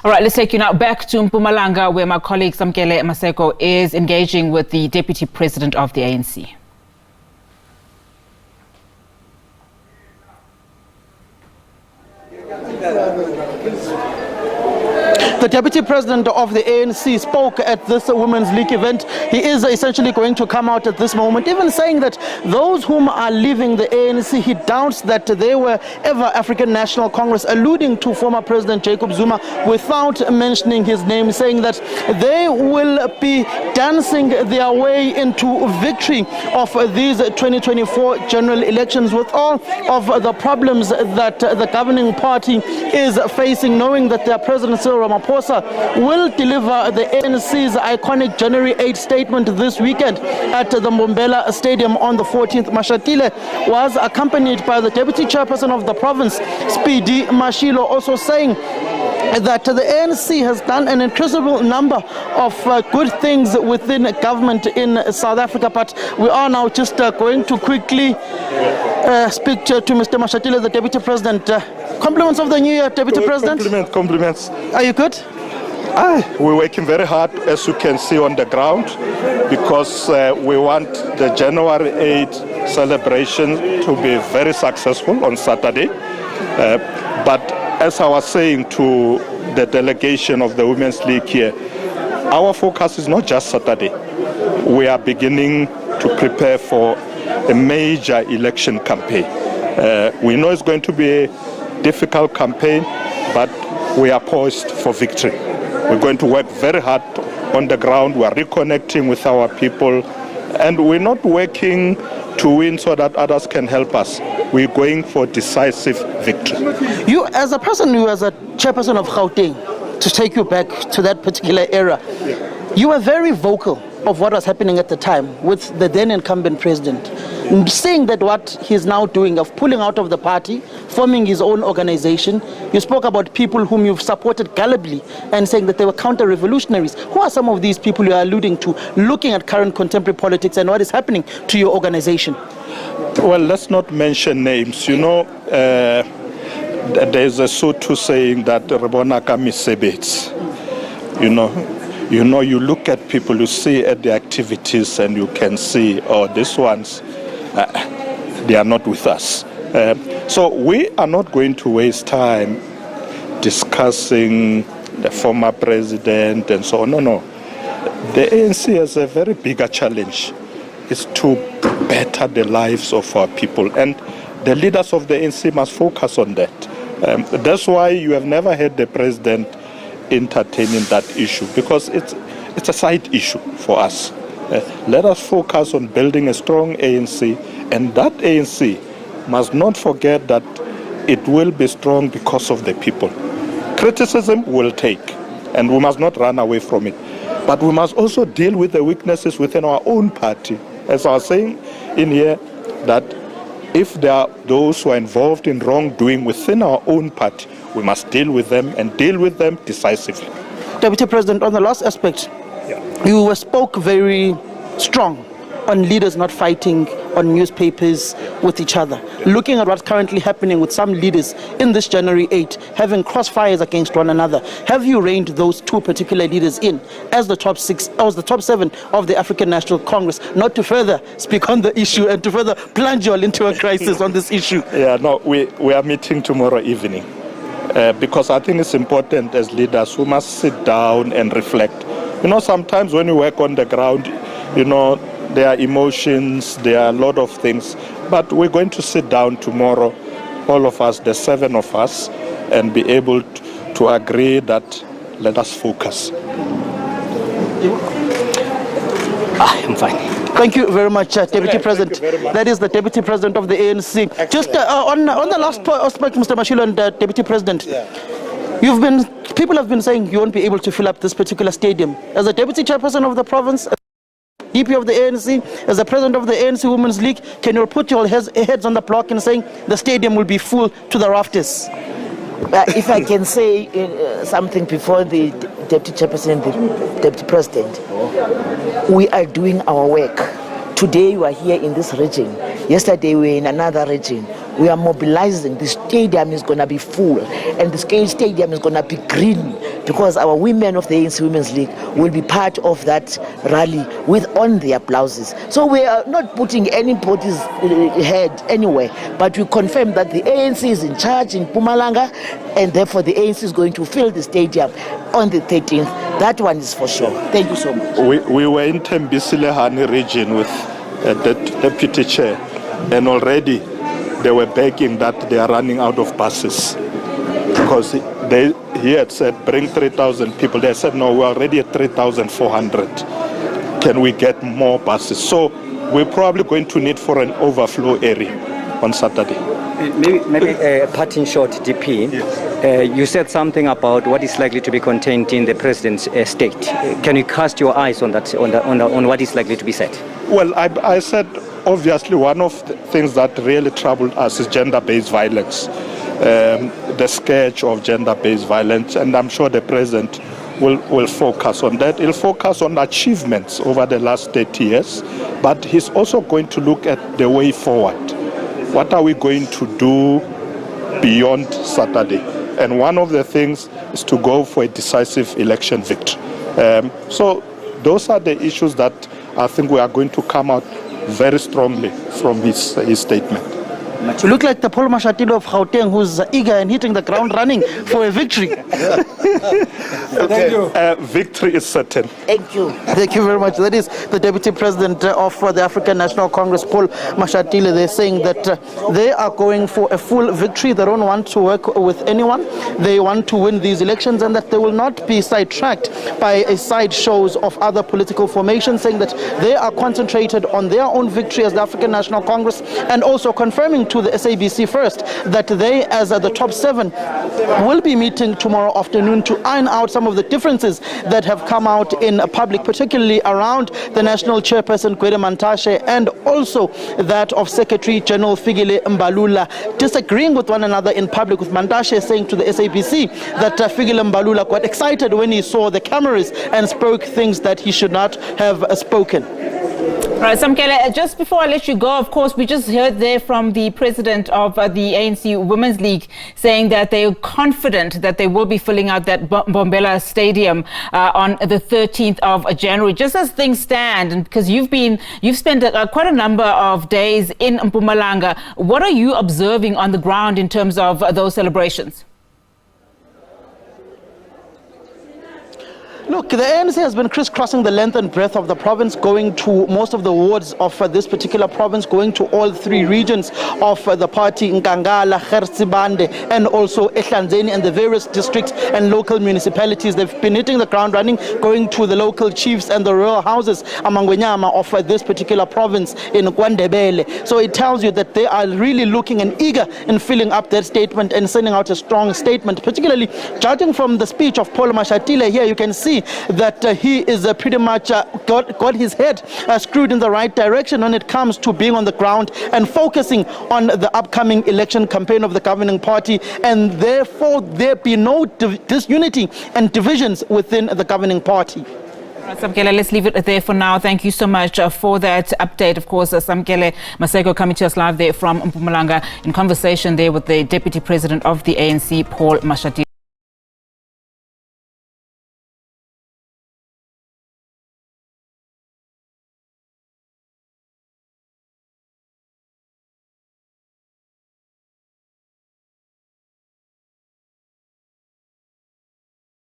All right, let's take you now back to Mpumalanga, where my colleague Samkele Maseko is engaging with the Deputy President of the ANC. The Deputy President of the ANC spoke at this Women's League event. He is essentially going to come out at this moment, even saying that those whom are leaving the ANC, he doubts that they were ever African National Congress, alluding to former President Jacob Zuma without mentioning his name, saying that they will be dancing their way into victory of these 2024 general elections with all of the problems that the governing party is facing, knowing that their President Cyril Ramaphosa will deliver the ANC's iconic January 8 statement this weekend at the Mpumalanga Stadium on the 14th. Mashatile was accompanied by the Deputy Chairperson of the province, Speedy Mashilo, also saying that the ANC has done an incredible number of good things within government in South Africa. But we are now just going to quickly speak to Mr. Mashatile, the Deputy President. Compliments of the new year, Deputy President. Compliments. Are you good? We're working very hard, as you can see on the ground, because we want the January 8 celebration to be very successful on Saturday. But as I was saying to the delegation of the Women's League here, our focus is not just Saturday. We are beginning to prepare for a major election campaign. We know it's going to be a difficult campaign, but we are poised for victory. We're going to work very hard on the ground. We are reconnecting with our people, and we're not working to win so that others can help us. We're going for decisive victory. You, as a person who was a chairperson of Gauteng, to take you back to that particular era, you were very vocal of what was happening at the time with the then incumbent president, saying that what he's now doing of pulling out of the party, forming his own organization. You spoke about people whom you've supported gallantly and saying that they were counter-revolutionaries. Who are some of these people you are alluding to, looking at current contemporary politics and what is happening to your organization? Well, let's not mention names. You know, there's a Sotho saying that Rebonaka misebets. You look at people, you see at the activities, and you can see, oh, these ones, they are not with us. So we are not going to waste time discussing the former president and so on. No. The ANC has a very bigger challenge. It's to better the lives of our people. And the leaders of the ANC must focus on that. That's why you have never heard the president entertaining that issue, because it's a side issue for us. Let us focus on building a strong ANC, and that ANC must not forget that it will be strong because of the people. Criticism will take, and we must not run away from it. But we must also deal with the weaknesses within our own party. As I was saying in here, that if there are those who are involved in wrongdoing within our own party, we must deal with them and deal with them decisively. Deputy President, on the last aspect, you spoke very strong on leaders not fighting on newspapers with each other. Looking at what's currently happening with some leaders in this January 8, having crossfires against one another, have you reined those two particular leaders in as the top 6, or as the top 7 of the African National Congress, not to further speak on the issue and to further plunge you all into a crisis on this issue? We are meeting tomorrow evening. Because I think it's important as leaders, we must sit down and reflect. Sometimes when you work on the ground, there are emotions, there are a lot of things. But we're going to sit down tomorrow, all of us, the 7 of us, and be able to agree that let us focus. I'm fine. Thank you very much, Deputy President. That is the Deputy President of the ANC. Just on the last aspect, Mr. Mashilo and Deputy President, people have been saying you won't be able to fill up this particular stadium. As a Deputy Chairperson of the province, DP of the ANC, as the President of the ANC Women's League, can you put your heads on the block and saying the stadium will be full to the rafters? If I can say something before the Deputy Chairperson and the Deputy President, we are doing our work. Today we are here in this region. Yesterday we were in another region. We are mobilizing. The stadium is going to be full, and the stadium is going to be green. because our women of the ANC Women's League will be part of that rally on their blouses. So we are not putting anybody's head anywhere, but we confirm that the ANC is in charge in Mpumalanga, and therefore the ANC is going to fill the stadium on the 13th. That one is for sure. Thank you so much. We were in Tembisilehani region with the deputy chair, and already they were begging that they are running out of buses, because he had said bring 3,000 people. They said no, we're already at 3,400. Can we get more buses? So we're probably going to need for an overflow area on Saturday. Maybe a parting short, DP. Yes. You said something about what is likely to be contained in the president's estate. Can you cast your eyes on that, on what is likely to be said? Well, I said obviously one of the things that really troubled us is gender-based violence, the scourge of gender-based violence, and I'm sure the president will focus on that. He'll focus on achievements over the last 30 years, but he's also going to look at the way forward. What are we going to do beyond Saturday? And one of the things is to go for a decisive election victory. So those are the issues that I think we are going to come out very strongly from his statement. You look like the Paul Mashatile of Gauteng, who's eager and hitting the ground running for a victory. Thank you. Victory is certain. Thank you. Thank you very much. That is the Deputy President of the African National Congress, Paul Mashatile. They're saying that they are going for a full victory. They don't want to work with anyone. They want to win these elections, and that they will not be sidetracked by side shows of other political formations, saying that they are concentrated on their own victory as the African National Congress, and also confirming to the SABC first that they, as the top 7, will be meeting tomorrow afternoon to iron out some of the differences that have come out in public, particularly around the national chairperson Gwede Mantashe and also that of Secretary General Fikile Mbalula, disagreeing with one another in public, with Mantashe saying to the SABC that Fikile Mbalula got excited when he saw the cameras and spoke things that he should not have spoken. Right, Samkele, just before I let you go, of course, we just heard there from the president of the ANC Women's League saying that they are confident that they will be filling out that Mbombela Stadium on the 13th of January. Just as things stand, and because you've spent quite a number of days in Mpumalanga, what are you observing on the ground in terms of those celebrations? Look, the ANC has been crisscrossing the length and breadth of the province, going to most of the wards of this particular province, going to all 3 regions of the party, Nkangala, Khersibande, and also Ehlanzeni, and the various districts and local municipalities. They've been hitting the ground running, going to the local chiefs and the royal houses Amangwenyama of this particular province in Kwandebele. So it tells you that they are really looking and eager in filling up that statement and sending out a strong statement, particularly judging from the speech of Paul Mashatile here. You can see that he is pretty much got his head screwed in the right direction when it comes to being on the ground and focusing on the upcoming election campaign of the governing party, and therefore there be no disunity and divisions within the governing party. Samkele, let's leave it there for now. Thank you so much for that update. Of course, Samkele Maseko coming to us live there from Mpumalanga in conversation there with the Deputy President of the ANC, Paul Mashatile.